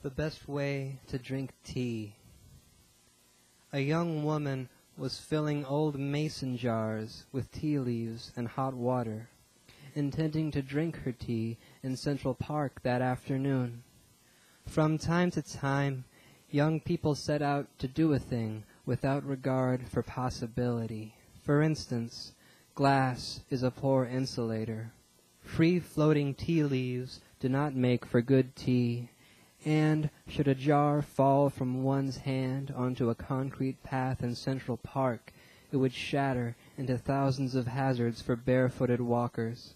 The best way to drink tea. A young woman was filling old mason jars with tea leaves and hot water, intending to drink her tea in Central Park that afternoon. From time to time, young people set out to do a thing without regard for possibility. For instance, glass is a poor insulator. Free-floating tea leaves do not make for good tea, and should a jar fall from one's hand onto a concrete path in Central Park, it would shatter into thousands of hazards for barefooted walkers.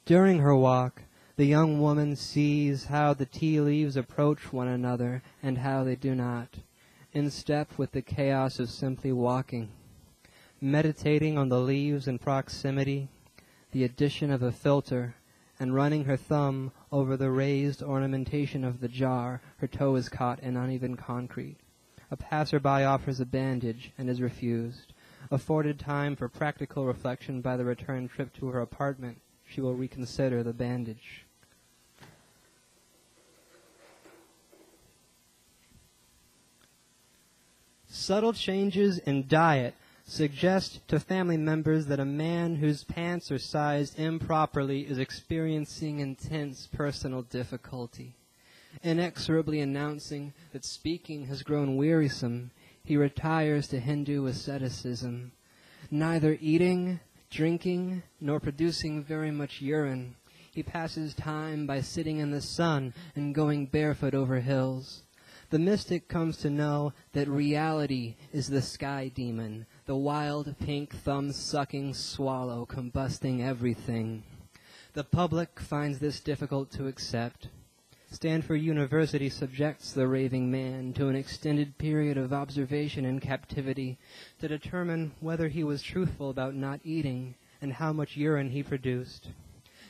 During her walk, the young woman sees how the tea leaves approach one another and how they do not, in step with the chaos of simply walking. Meditating on the leaves in proximity, the addition of a filter, and running her thumb over the raised ornamentation of the jar, her toe is caught in uneven concrete. A passerby offers a bandage and is refused. Afforded time for practical reflection by the return trip to her apartment, she will reconsider the bandage. Subtle changes in diet suggest to family members that a man whose pants are sized improperly is experiencing intense personal difficulty. Inexorably announcing that speaking has grown wearisome, he retires to Hindu asceticism, neither eating, drinking, nor producing very much urine. He passes time by sitting in the sun and going barefoot over hills. The mystic comes to know that reality is the sky demon, the wild pink thumb-sucking swallow combusting everything. The public finds this difficult to accept. Stanford University subjects the raving man to an extended period of observation in captivity to determine whether he was truthful about not eating and how much urine he produced.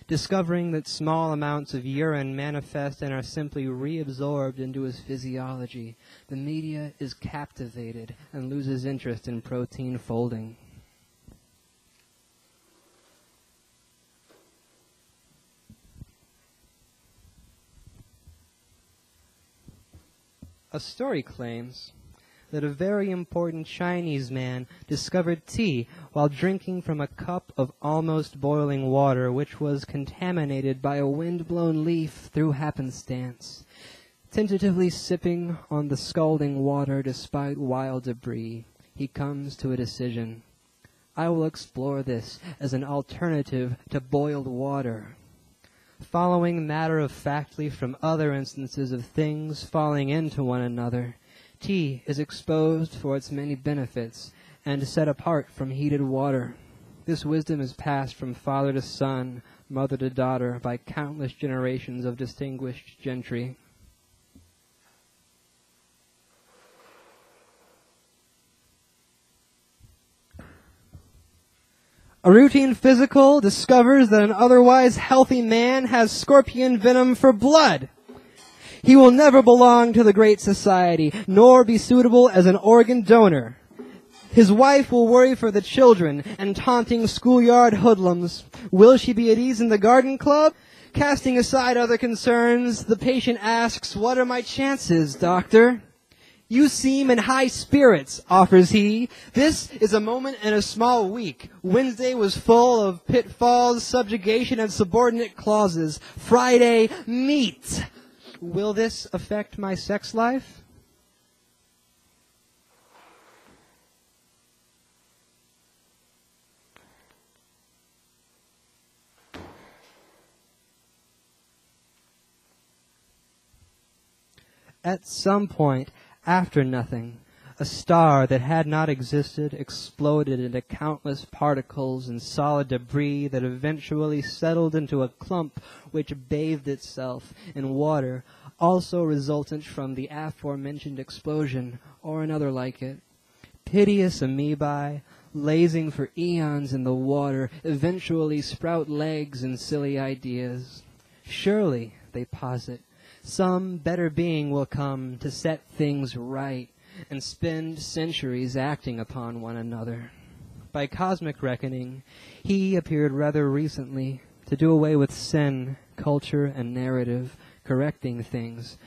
Discovering that small amounts of urine manifest and are simply reabsorbed into his physiology, the media is captivated and loses interest in protein folding. A story claims that a very important Chinese man discovered tea while drinking from a cup of almost boiling water which was contaminated by a wind-blown leaf through happenstance. Tentatively sipping on the scalding water despite wild debris, he comes to a decision. I will explore this as an alternative to boiled water. Following matter-of-factly from other instances of things falling into one another, tea is exposed for its many benefits and set apart from heated water. This wisdom is passed from father to son, mother to daughter, by countless generations of distinguished gentry. A routine physical discovers that an otherwise healthy man has scorpion venom for blood. He will never belong to the great society, nor be suitable as an organ donor. His wife will worry for the children and taunting schoolyard hoodlums. Will she be at ease in the garden club? Casting aside other concerns, the patient asks, "What are my chances, doctor?" "You seem in high spirits," offers he. "This is a moment in a small week. Wednesday was full of pitfalls, subjugation, and subordinate clauses. Friday, meat. Will this affect my sex life?" At some point, after nothing, a star that had not existed exploded into countless particles and solid debris that eventually settled into a clump which bathed itself in water, also resultant from the aforementioned explosion, or another like it. Piteous amoebae, lazing for eons in the water, eventually sprout legs and silly ideas. Surely, they posit, some better being will come to set things right and spend centuries acting upon one another. By cosmic reckoning, he appeared rather recently to do away with sin, culture, and narrative, correcting things,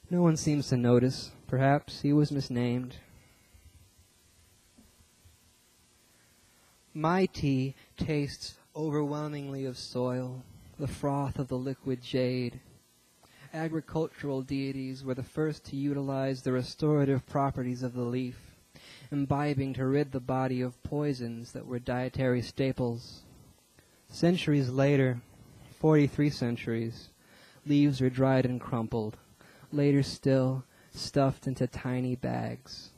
No one seems to notice. Perhaps he was misnamed. My tea tastes overwhelmingly of soil, the froth of the liquid jade. Agricultural deities were the first to utilize the restorative properties of the leaf, imbibing to rid the body of poisons that were dietary staples. Centuries later, 43 centuries, leaves were dried and crumpled, later still stuffed into tiny bags.